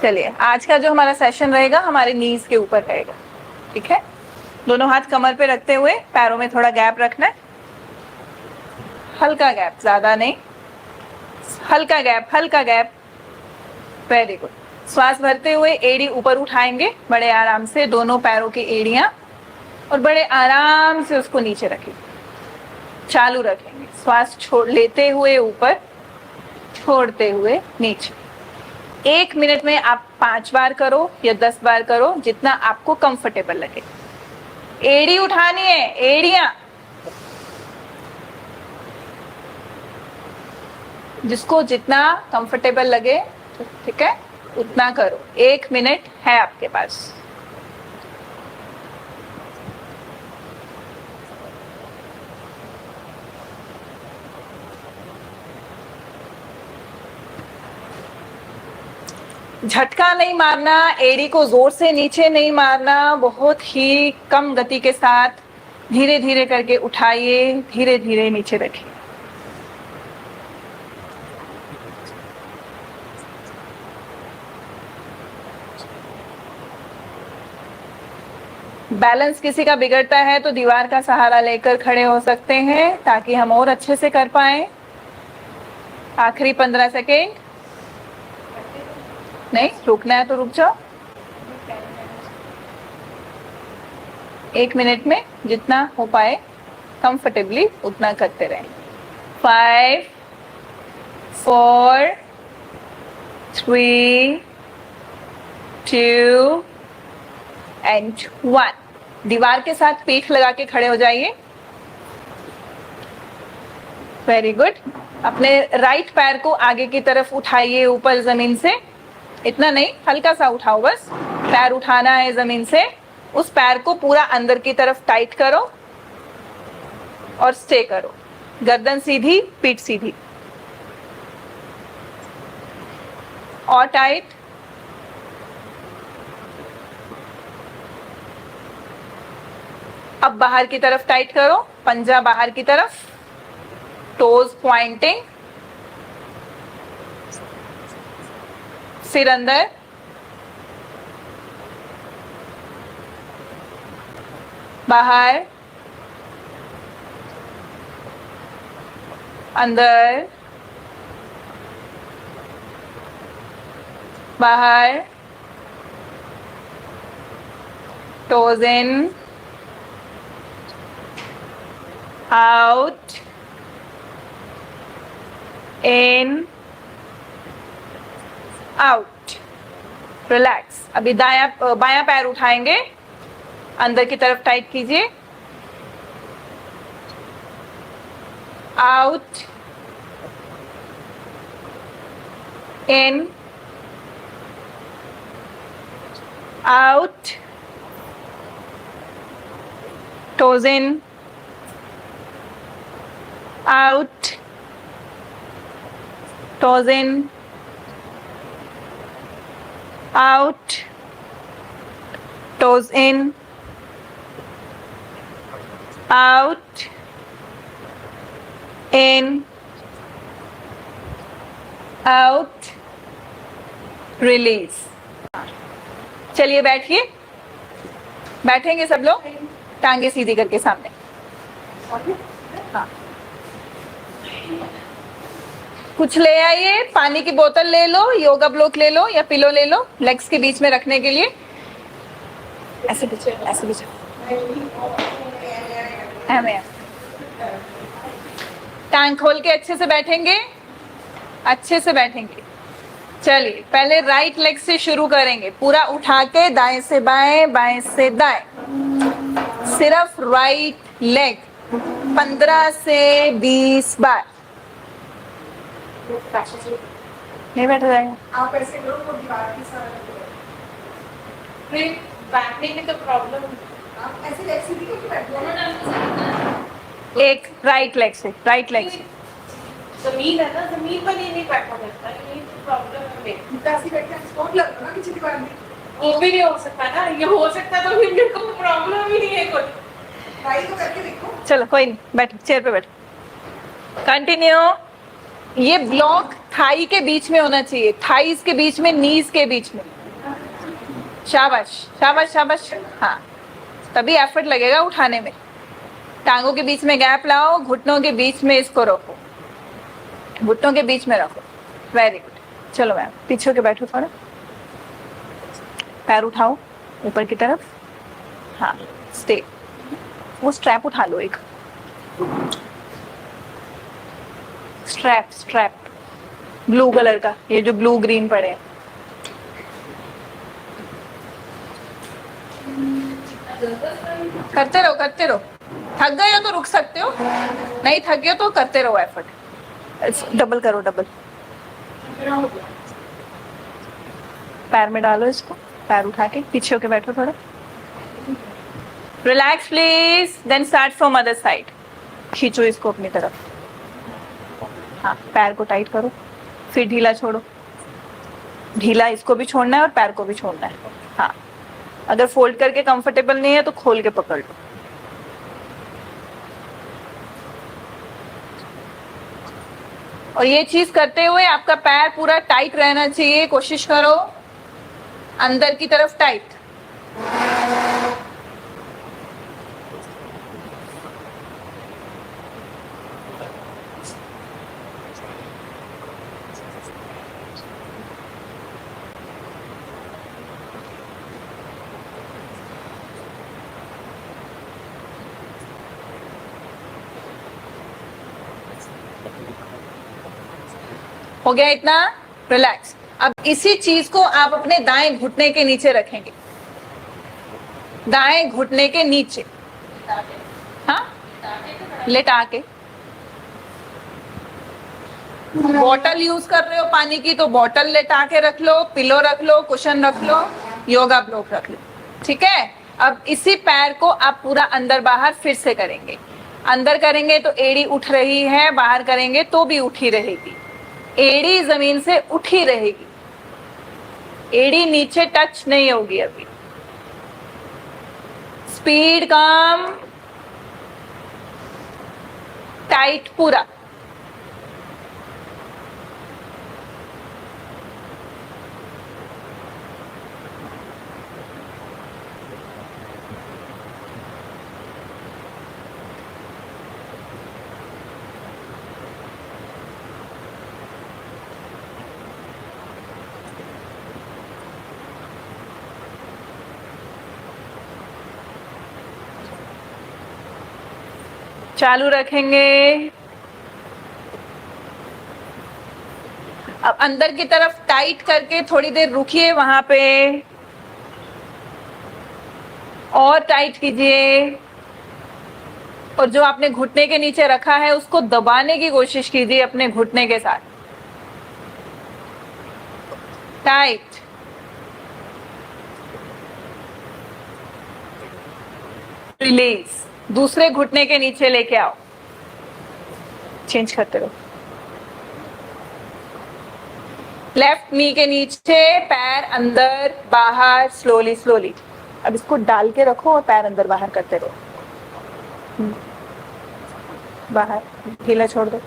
चलिए, आज का जो हमारा सेशन रहेगा हमारे नीज के ऊपर रहेगा, ठीक है। दोनों हाथ कमर पे रखते हुए पैरों में थोड़ा गैप रखना है, हल्का गैप, ज्यादा नहीं, हल्का गैप, हल्का गैप। Very good. श्वास भरते हुए एड़ी ऊपर उठाएंगे बड़े आराम से, दोनों पैरों की एड़ियां, और बड़े आराम से उसको नीचे रखेंगे, चालू रखेंगे। श्वास छोड़ लेते हुए ऊपर, छोड़ते हुए नीचे। 1 मिनट में आप 5 बार करो या 10 बार करो, जितना आपको कंफर्टेबल लगे। एड़ी उठानी है, एड़ियां, जिसको जितना कंफर्टेबल लगे, ठीक है, उतना करो। 1 मिनट है आपके पास। झटका नहीं मारना, एड़ी को जोर से नीचे नहीं मारना, बहुत ही कम गति के साथ धीरे धीरे करके उठाइए, धीरे धीरे नीचे रखिए। बैलेंस किसी का बिगड़ता है तो दीवार का सहारा लेकर खड़े हो सकते हैं, ताकि हम और अच्छे से कर पाए। आखिरी 15 सेकेंड। नहीं रुकना है तो रुक जाओ। 1 मिनट में जितना हो पाए कंफर्टेबली उतना करते रहें। 5 4 3 2 एंड 1। दीवार के साथ पीठ लगा के खड़े हो जाइए। Very good. अपने राइट पैर को आगे की तरफ उठाइए ऊपर जमीन से, इतना नहीं, हल्का सा उठाओ बस। पैर उठाना है जमीन से, उस पैर को पूरा अंदर की तरफ टाइट करो और स्टे करो। गर्दन सीधी, पीठ सीधी, और टाइट। अब बाहर की तरफ टाइट करो, पंजा बाहर की तरफ, टोज पॉइंटिंग, सिर अंदर, बाहर, अंदर, बाहर, टोज इन, आउट, इन, आउट। रिलैक्स। अभी बायां पैर उठाएंगे, अंदर की तरफ टाइट कीजिए, out, in, out, toes in, out, toes in, out, toes in, out, in, out, release। चलिए बैठिए, बैठेंगे सब लोग, टांगे सीधी करके सामने। हाँ, कुछ ले आइए, पानी की बोतल ले लो, योगा ब्लॉक ले लो या पिलो ले लो, लेग्स के बीच में रखने के लिए। ऐसे बिछो, ऐसे बिछो। टांग खोल के अच्छे से बैठेंगे, अच्छे से बैठेंगे। चलिए पहले राइट लेग से शुरू करेंगे, पूरा उठा के दाएं से बाएं, बाएं से दाएं, सिर्फ राइट लेग 15 से 20 बार। नहीं बैठा जाएगा। आप ऐसे करो तो दीवार की सारा फिर बैठने में तो प्रॉब्लम। आप ऐसे लेग सीधी करके बैठो। एक राइट लेग से, राइट लेग से। जमीन है ना, जमीन पर नहीं बैठा जाता, ये प्रॉब्लम है। ऐसे बैठे स्पॉट लगता ना किसी दीवार में, वो भी नहीं हो सकता ना। ये हो सकता तो फिर मेरे को प्रॉब्लम ही नहीं है कोई। ट्राई तो करके देखो। चलो कोई नहीं, बैठो, चेयर पे बैठो, कंटिन्यू। ये ब्लॉक थाई के बीच में होना चाहिए, थाइस के बीच में, नीज के बीच में। शाबाश शाबाश शाबाश, हाँ, तभी एफर्ट लगेगा उठाने में। टांगों के बीच में गैप लाओ, घुटनों के बीच में इसको रखो, घुटनों के बीच में रखो। Very good. चलो मैम पीछे के बैठो थोड़ा, पैर उठाओ ऊपर की तरफ, हाँ स्टे। वो स्ट्रैप उठा लो, एक स्ट्रैप, स्ट्रैप ब्लू कलर का, ये जो ब्लू ग्रीन पड़े हैं। करते रहो करते रहो, थक गए हो तो रुक सकते हो, नहीं थक गए तो करते रहो एफर्ट। डबल करो, डबल पैर में डालो इसको, पैर उठा के पीछे होके बैठो थोड़ा। Relax please, then start from other side. खींचो इसको अपनी तरफ, हाँ पैर को टाइट करो, फिर ढीला छोड़ो, ढीला इसको भी छोड़ना है और पैर को भी छोड़ना है। हाँ, अगर फोल्ड करके कंफर्टेबल नहीं है तो खोल के पकड़ लो। और ये चीज करते हुए आपका पैर पूरा टाइट रहना चाहिए, कोशिश करो अंदर की तरफ टाइट। हो गया इतना, रिलैक्स। अब इसी चीज को आप अपने दाएं घुटने के नीचे रखेंगे, दाएं घुटने के नीचे, हाँ लेटा के। बॉटल यूज कर रहे हो पानी की तो बॉटल लेटा के रख लो, पिलो रख लो, कुशन रख लो, योगा ब्लॉक रख लो, ठीक है। अब इसी पैर को आप पूरा अंदर बाहर फिर से करेंगे। अंदर करेंगे तो एड़ी उठ रही है, बाहर करेंगे तो भी उठी रहेगी। एड़ी जमीन से उठी रहेगी, एड़ी नीचे टच नहीं होगी अभी। स्पीड कम, टाइट पूरा। चालू रखेंगे। अब अंदर की तरफ टाइट करके थोड़ी देर रुकिए वहां पे, और टाइट कीजिए। और जो आपने घुटने के नीचे रखा है उसको दबाने की कोशिश कीजिए अपने घुटने के साथ, टाइट। रिलीज, दूसरे घुटने के नीचे लेके आओ, चेंज करते रहो। लेफ्ट नी के नीचे, पैर अंदर बाहर, स्लोली स्लोली। अब इसको डाल के रखो और पैर अंदर बाहर करते रहो। बाहर, ढीला छोड़ दो,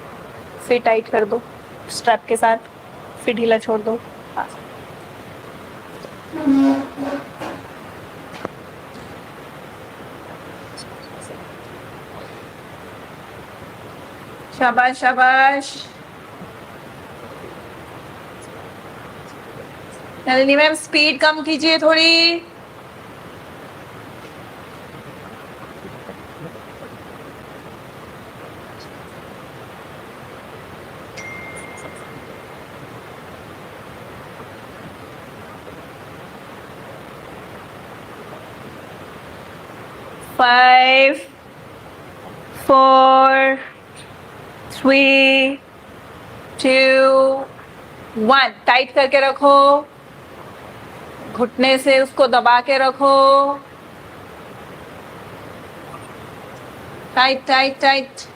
फिर टाइट कर दो स्ट्रैप के साथ, फिर ढीला छोड़ दो। हाँ। शाबाश शाबाश। नलिनी मैम स्पीड कम कीजिए थोड़ी। फाइव, 4, 3, 2, 1। टाइट करके रखो, घुटने से उसको दबा के रखो, टाइट टाइट टाइट।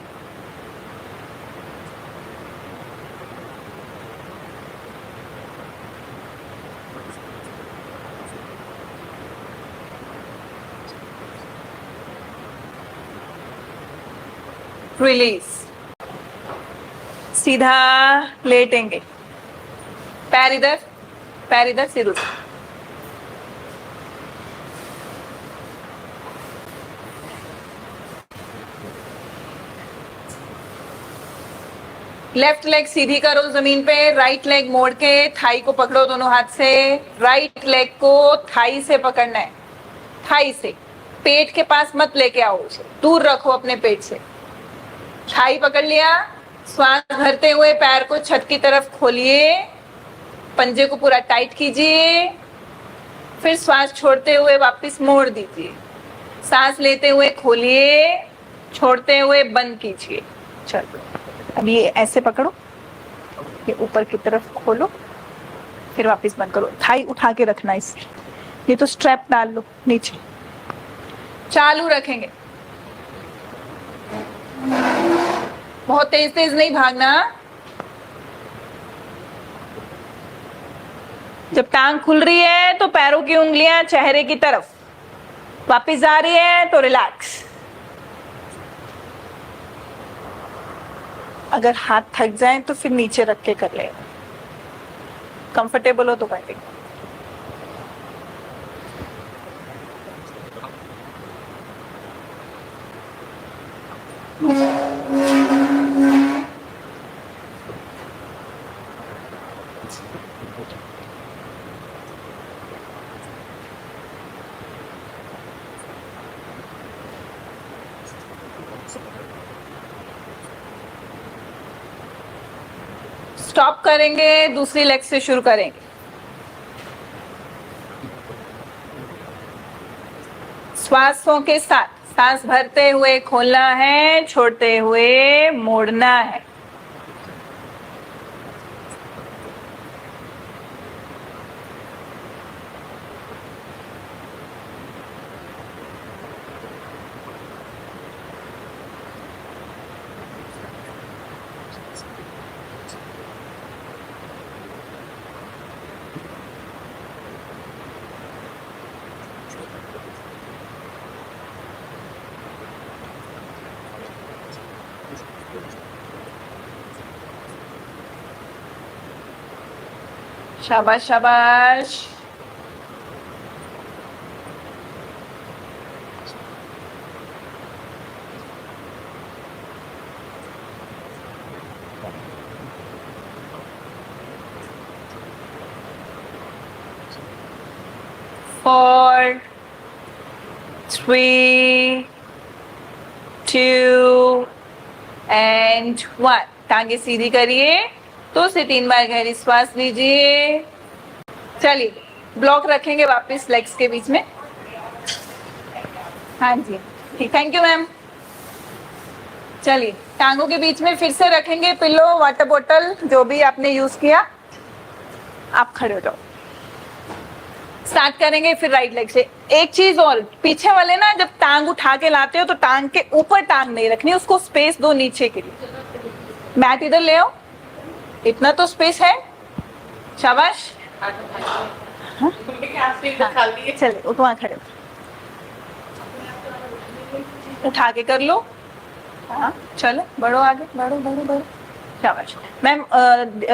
रिलीज, सीधा लेटेंगे। पैर इधर, सिर उधर। लेफ्ट लेग सीधी करो जमीन पे, राइट लेग मोड़ के थाई को पकड़ो दोनों हाथ से। राइट लेग को थाई से पकड़ना है, थाई से, पेट के पास मत लेके आओ उसे, दूर रखो अपने पेट से। थाई पकड़ लिया, श्वास भरते हुए पैर को छत की तरफ खोलिए, पंजे को पूरा टाइट कीजिए, फिर श्वास छोड़ते हुए वापस मोड़ दीजिए। सांस लेते हुए खोलिए, छोड़ते हुए बंद कीजिए। चलो अब ये ऐसे पकड़ो, ये ऊपर की तरफ खोलो, फिर वापस बंद करो। थाई उठा के रखना इसे, ये तो स्ट्रैप डाल लो नीचे। चालू रखेंगे, बहुत तेज तेज नहीं भागना। जब टांग खुल रही है तो पैरों की उंगलियां चेहरे की तरफ, वापस जा रही है तो रिलैक्स। अगर हाथ थक जाए तो फिर नीचे रख के कर ले, कंफर्टेबल हो तो बैठे। स्टॉप करेंगे, दूसरी लेग से शुरू करेंगे। श्वासों के साथ सांस भरते हुए खोलना है, छोड़ते हुए मोड़ना है। शाबाश शाबाश। Four, three, two and one। टांगे सीधी करिए, 2 से 3 बार गहरी श्वास लीजिए। चलिए ब्लॉक रखेंगे वापस लेग्स के बीच में। हाँ जी ठीक, थैंक यू मैम। चलिए टांगों के बीच में फिर से रखेंगे पिलो, वाटर बोतल, जो भी आपने यूज किया। आप खड़े हो जाओ, स्टार्ट करेंगे फिर राइट लेग से। एक चीज और, पीछे वाले ना जब टांग उठा के लाते हो तो टांग के ऊपर टांग नहीं रखनी, उसको स्पेस दो नीचे के लिए। मैट इधर ले आओ, इतना तो स्पेस है। शाबाश। हाँ? चलिए वहां खड़े हो, उठा के कर लो। हाँ चलो बढ़ो आगे, बढ़ो बढ़ो बढ़ो। शाबाश मैम,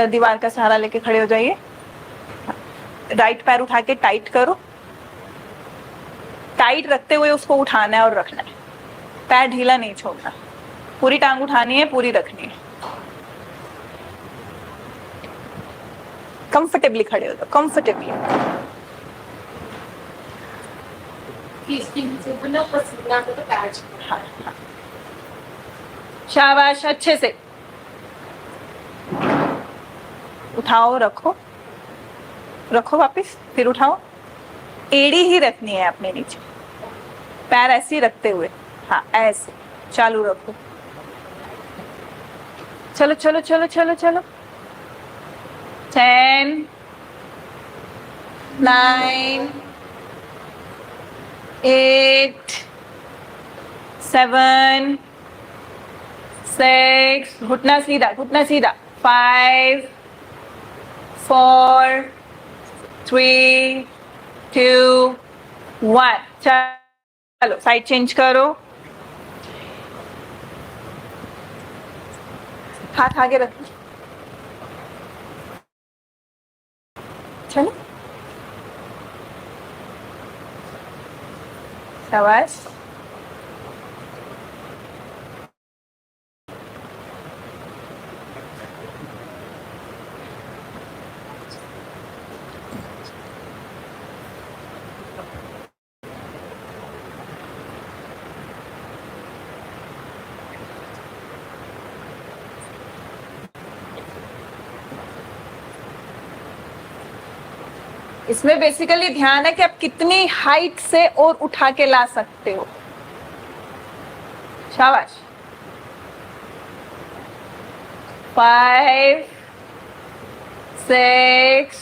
दीवार का सहारा लेके खड़े हो जाइए। राइट पैर उठा के टाइट करो, टाइट रखते हुए उसको उठाना है और रखना है, पैर ढीला नहीं छोड़ना। पूरी टांग उठानी है, पूरी रखनी है। कंफर्टेबली खड़े हो जाओ, कंफर्टेबली। हाँ हाँ शाबाश, अच्छे से उठाओ, रखो रखो वापस, फिर उठाओ। एड़ी ही रखनी है अपने नीचे, पैर ऐसे ही रखते हुए। हाँ ऐसे चालू रखो। चलो चलो चलो चलो चलो। 10, 9, 8, 7, 6, घुटना सीधा, घुटना सीधा। 5, 4, 3, 2, 1। चलो साइड चेंज करो, हाथ आगे रखो। चलो शाबाश। इसमें बेसिकली ध्यान है कि आप कितनी हाइट से और उठा के ला सकते हो। शाबाश। 5 6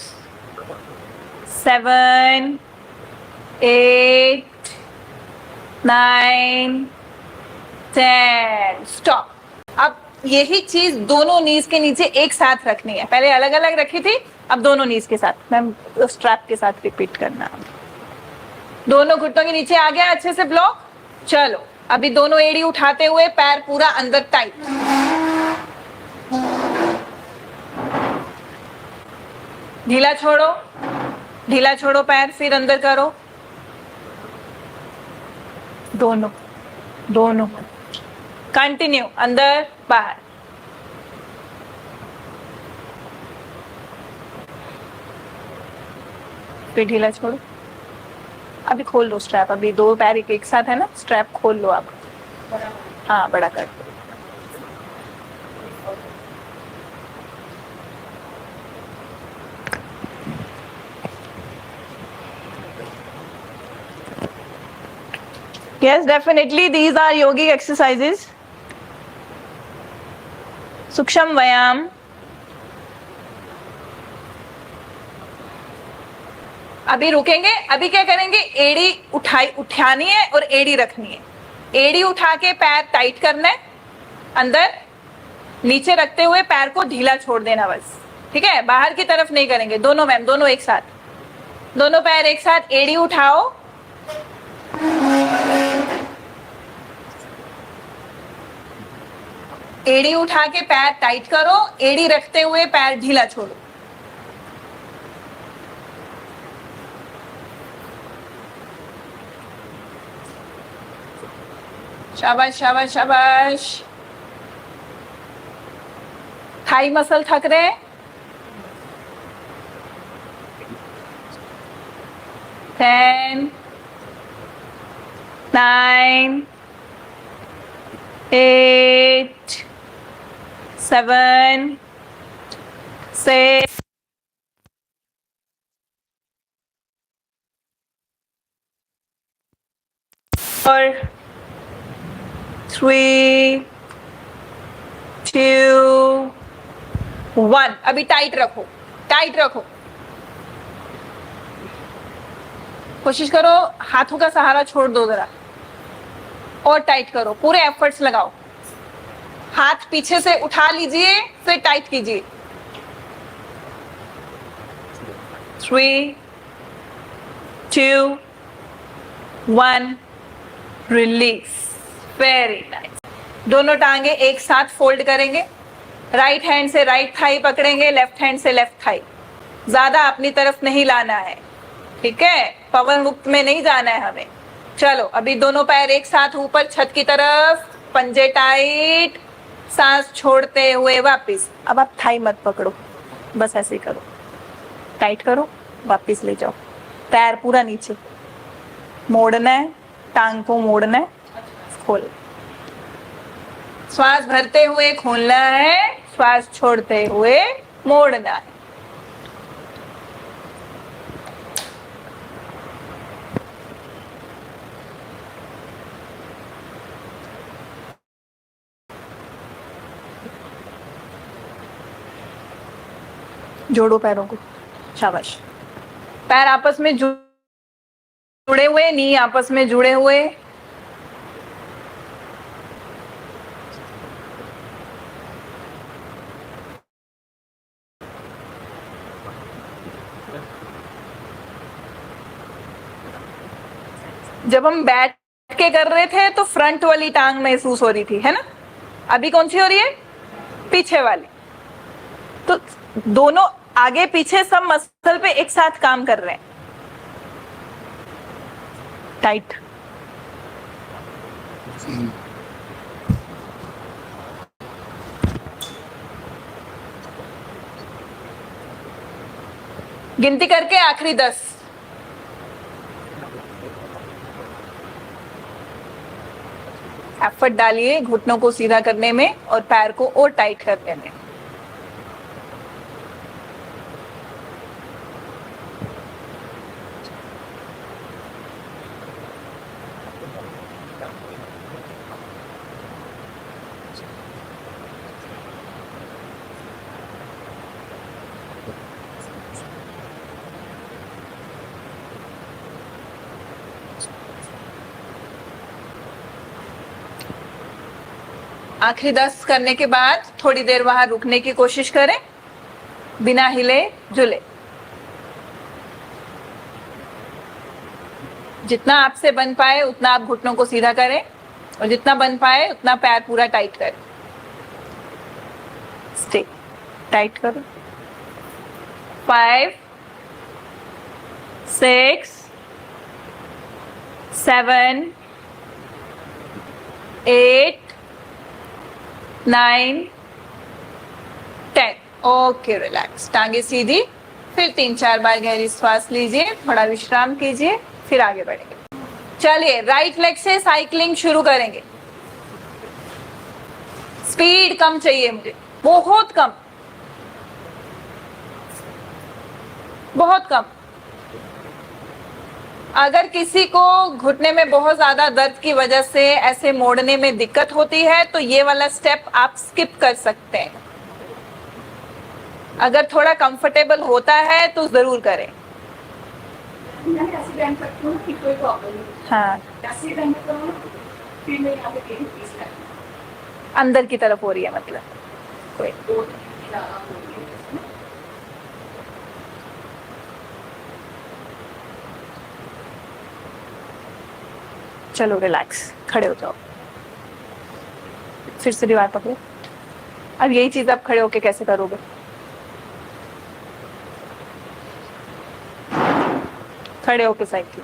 7 8 9 10 स्टॉप। अब यही चीज दोनों नीज के नीचे एक साथ रखनी है। पहले अलग अलग रखी थी, अब दोनों नीज के साथ, मैम स्ट्रैप के साथ रिपीट करना। दोनों घुटनों के नीचे आ गया अच्छे से ब्लॉक। चलो अभी दोनों एड़ी उठाते हुए पैर पूरा अंदर टाइट। ढीला छोड़ो, ढीला छोड़ो पैर, फिर अंदर करो। दोनों दोनों कंटिन्यू, अंदर बाहर। फिर ढीला छोड़ो। अभी खोल लो स्ट्रैप। अभी दो पैर एक साथ है ना, स्ट्रैप खोल लो आप। हाँ बड़ा कर दो। Yes, definitely these are yogic exercises. सूक्ष्म व्यायाम। अभी रुकेंगे। अभी क्या करेंगे, एड़ी उठानी है और एड़ी रखनी है। एड़ी उठा के पैर टाइट करना है, अंदर नीचे रखते हुए पैर को ढीला छोड़ देना बस। ठीक है, बाहर की तरफ नहीं करेंगे। दोनों मैम, दोनों एक साथ, दोनों पैर एक साथ। एड़ी उठाओ, एड़ी उठा के पैर टाइट करो, एड़ी रखते हुए पैर ढीला छोड़ो। शाबाश शाबाश शाबाश। थाई मसल थक रहे हैं। 10 9 8 7 6 4 3 2 1। अभी टाइट रखो, टाइट रखो। कोशिश करो हाथों का सहारा छोड़ दो जरा, और टाइट करो। पूरे एफर्ट्स लगाओ। हाथ पीछे से उठा लीजिए, फिर टाइट कीजिए। 3 2 1 रिलीज। Very nice. दोनों टांगे एक साथ फोल्ड करेंगे। राइट हैंड से राइट थाई पकड़ेंगे, लेफ्ट हैंड से लेफ्ट थाई। ज्यादा अपनी तरफ नहीं लाना है, ठीक है, पवन मुक्त में नहीं जाना है हमें। चलो अभी दोनों पैर एक साथ ऊपर छत की तरफ, पंजे टाइट, सांस छोड़ते हुए वापस। अब आप थाई मत पकड़ो, बस ऐसे ही करो, टाइट करो, वापस ले जाओ। पैर पूरा नीचे मोड़ना है, टांग को मोड़ना है, खोल। श्वास भरते हुए खोलना है, श्वास छोड़ते हुए मोड़ना है। जोड़ो पैरों को। शाबाश। पैर आपस में जुड़े हुए, नी आपस में जुड़े हुए। जब हम बैठ के कर रहे थे तो फ्रंट वाली टांग महसूस हो रही थी, है ना? अभी कौन सी हो रही है? पीछे वाली। तो दोनों आगे पीछे सब मसल पे एक साथ काम कर रहे हैं। टाइट। गिनती करके आखिरी 10। एफर्ट डालिए घुटनों को सीधा करने में और पैर को और टाइट करने में। आखिरी 10 करने के बाद थोड़ी देर वहां रुकने की कोशिश करें, बिना हिले जुले। जितना आपसे बन पाए उतना आप घुटनों को सीधा करें और जितना बन पाए उतना पैर पूरा टाइट करें। स्टे टाइट करो। 5 6 7 8 9 10। Okay, relax. टांगे सीधी। फिर 3-4 बार गहरी श्वास लीजिए, थोड़ा विश्राम कीजिए, फिर आगे बढ़ेंगे। चलिए, राइट लेग से साइकिलिंग शुरू करेंगे। स्पीड कम चाहिए मुझे, बहुत कम, बहुत कम। अगर किसी को घुटने में बहुत ज्यादा दर्द की वजह से ऐसे मोड़ने में दिक्कत होती है तो ये वाला स्टेप आप स्किप कर सकते हैं। अगर थोड़ा कंफर्टेबल होता है तो जरूर करें। ऐसे बैंड करती हूँ कि कोई प्रॉब्लम नहीं। हाँ, ऐसे बैंड करता हूँ, फिर मैं यहाँ पे कहीं पीस करती अंदर की तरफ हो रही है मतलब कोई। हूँ। ज़्यादा हो रही है इसमें। चलो रिलैक्स, खड़े हो जाओ। फिर से दीवार पकड़ो। अब यही चीज आप खड़े होके कैसे करोगे? खड़े होके साइकिल।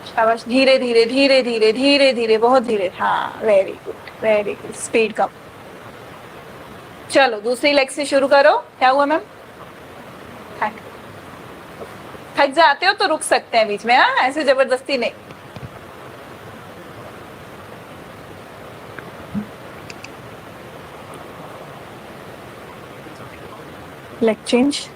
शाबाश, धीरे धीरे धीरे धीरे धीरे धीरे, बहुत धीरे। हाँ, very good, very good. Speed कम। चलो दूसरी लेग से शुरू करो। क्या हुआ मैम? थक जाते हो तो रुक सकते हैं बीच में। हाँ, ऐसे जबरदस्ती नहीं। Leg change.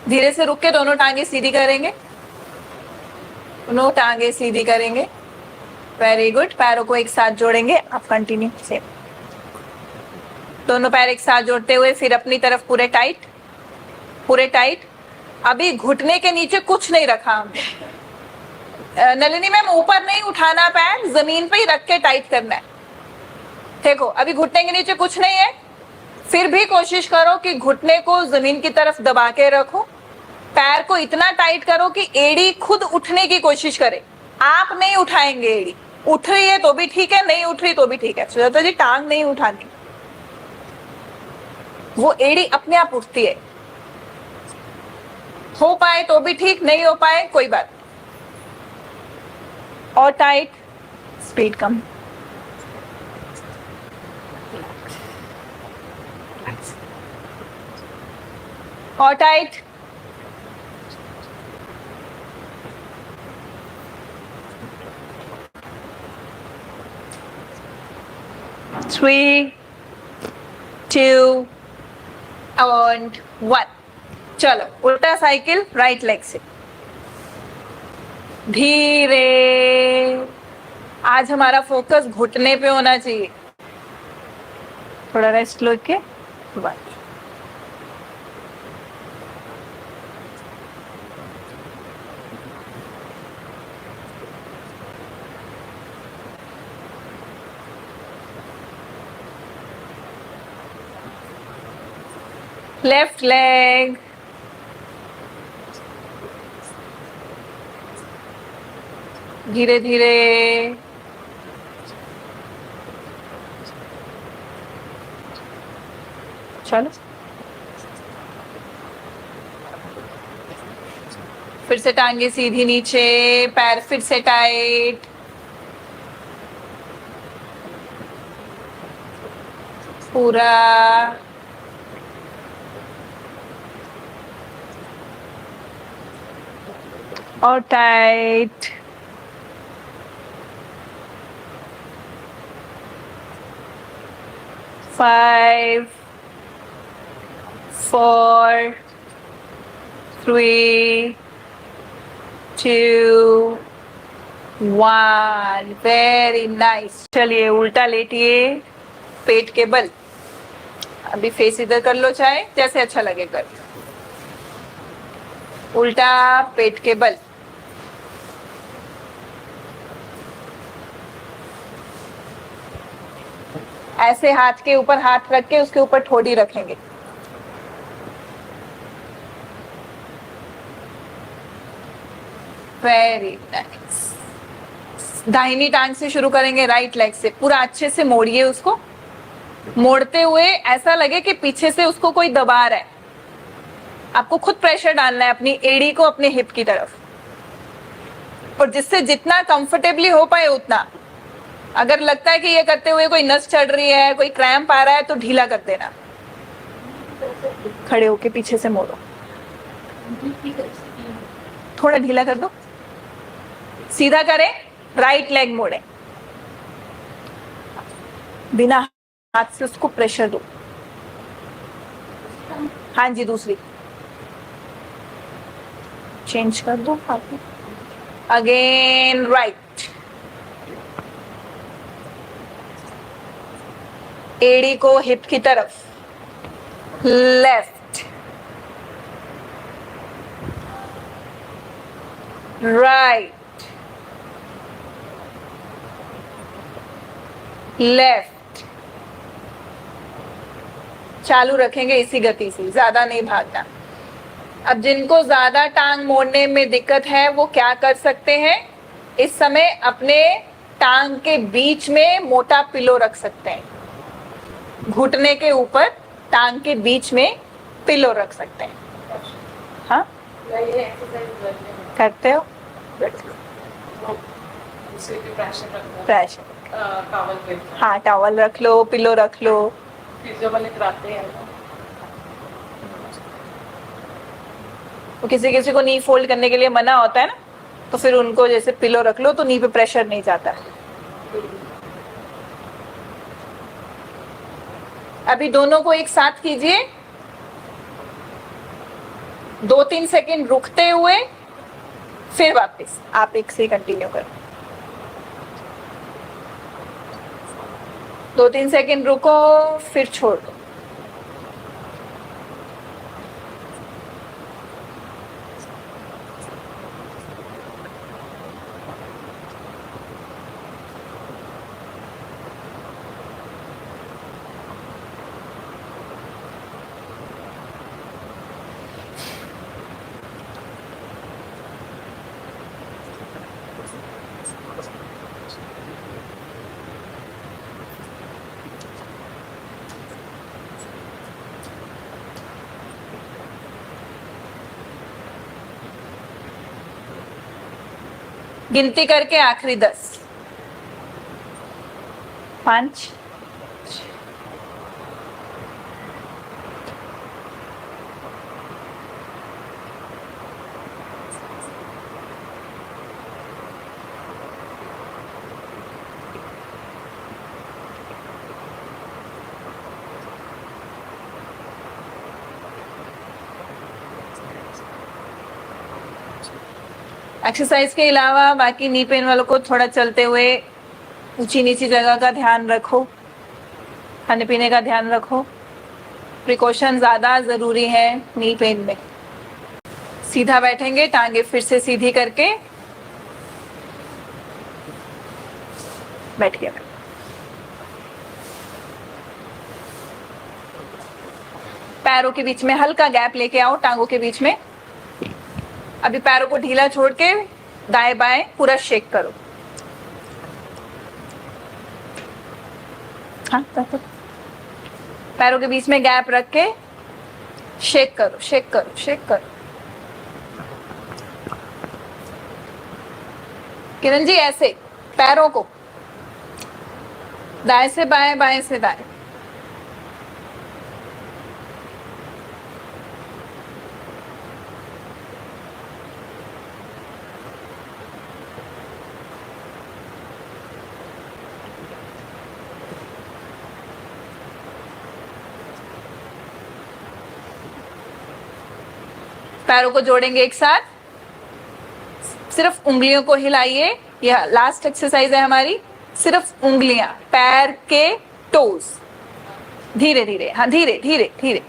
धीरे से रुक के दोनों टांगे सीधी करेंगे। दोनों टांगे सीधी करेंगे। Very good. पैरों को एक साथ जोड़ेंगे। आप कंटिन्यू से दोनों पैर एक साथ जोड़ते हुए फिर अपनी तरफ पूरे टाइट, पूरे टाइट। अभी घुटने के नीचे कुछ नहीं रखा हमने। नलिनी मैम, ऊपर नहीं उठाना, पैर जमीन पे ही रख के टाइट करना है। देखो, अभी घुटने के नीचे कुछ नहीं है, फिर भी कोशिश करो कि घुटने को जमीन की तरफ दबा के रखो। पैर को इतना टाइट करो कि एड़ी खुद उठने की कोशिश करे। आप नहीं उठाएंगे एड़ी। उठ रही है तो भी ठीक है, नहीं उठ रही तो भी ठीक है। सुजाता जी, टांग नहीं उठानी, वो एड़ी अपने आप उठती है। हो पाए तो भी ठीक, नहीं हो पाए कोई बात। और टाइट, स्पीड कम। और टाइट। Three, 2 and 1। चलो, उल्टा साइकिल राइट लेग से धीरे। आज हमारा फोकस घुटने पे होना चाहिए। थोड़ा रेस्ट लो के बाद। लेफ्ट लेग, धीरे धीरे, चलो फिर से टांगे सीधी नीचे, पैर फिर से टाइट, पूरा, और tight, five, four, three, two, one, very nice. चलिए उल्टा लेटिए, पेट के बल। अभी फेस इधर कर लो, चाहे जैसे अच्छा लगे कर। उल्टा पेट के बल, ऐसे हाथ के ऊपर हाथ रख के उसके ऊपर ठोडी रखेंगे। Very nice. दाहिनी टांग से शुरू करेंगे, राइट लेग से। पूरा अच्छे से मोड़िए उसको, मोड़ते हुए ऐसा लगे कि पीछे से उसको कोई दबा रहा है। आपको खुद प्रेशर डालना है अपनी एड़ी को अपने हिप की तरफ, और जिससे जितना कंफर्टेबली हो पाए उतना। अगर लगता है कि ये करते हुए कोई नस चढ़ रही है, कोई क्रैम्प आ रहा है, तो ढीला कर देना। खड़े होके पीछे से मोड़ो, थोड़ा ढीला कर दो, सीधा करें, राइट लेग मोड़े, बिना हाथ से उसको प्रेशर दो। हाँ जी, दूसरी चेंज कर दो हाथ में। अगेन राइट, एड़ी को हिप की तरफ, लेफ्ट, राइट, लेफ्ट। चालू रखेंगे इसी गति से, ज्यादा नहीं भागना। अब जिनको ज्यादा टांग मोड़ने में दिक्कत है वो क्या कर सकते हैं, इस समय अपने टांग के बीच में मोटा पिलो रख सकते हैं। घुटने के ऊपर टांग के बीच में पिलो रख सकते हैं। हाँ, करते हो? प्रेशर, हाँ, टॉवल रख लो, पिलो रख लो। तो किसी किसी को नी फोल्ड करने के लिए मना होता है ना, तो फिर उनको जैसे पिलो रख लो तो नी पे प्रेशर नहीं जाता। अभी दोनों को एक साथ कीजिए, 2-3 सेकेंड रुकते हुए फिर वापस आप एक से कंटिन्यू करो। 2-3 सेकेंड रुको, फिर छोड़ दो। गिनती करके आखिरी 10, 5, एक्सरसाइज के अलावा बाकी नी पेन वालों को थोड़ा चलते हुए ऊंची नीची जगह का ध्यान रखो, खाने पीने का ध्यान रखो। प्रिकॉशन ज़्यादा ज़रूरी है नी पेन में। सीधा बैठेंगे, टांगे फिर से सीधी करके बैठ गया। पैरों के बीच में हल्का गैप लेके आओ, टांगों के बीच में। अभी पैरों को ढीला छोड़ के दाएं बाएं पूरा शेक करो। हाँ, पैरों के बीच में गैप रख के शेक करो, शेक करो, शेक करो। किरण जी ऐसे पैरों को दाएं से बाएं, बाएं से दाएं। पैरों को जोड़ेंगे एक साथ, सिर्फ उंगलियों को हिलाइए। यह लास्ट एक्सरसाइज है हमारी। सिर्फ उंगलियां, पैर के टोज, धीरे धीरे, हाँ धीरे धीरे धीरे,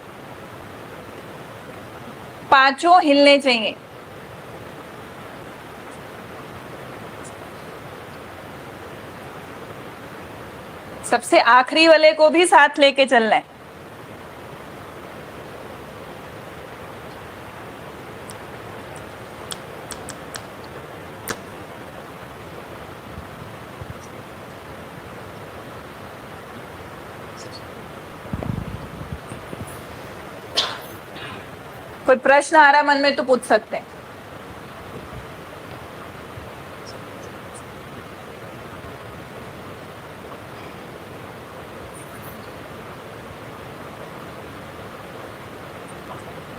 पांचों हिलने चाहिए। सबसे आखिरी वाले को भी साथ लेके चलना है। कोई प्रश्न आ रहा मन में तो पूछ सकते हैं।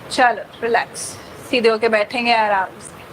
चलो रिलैक्स, सीधे होके बैठेंगे आराम से।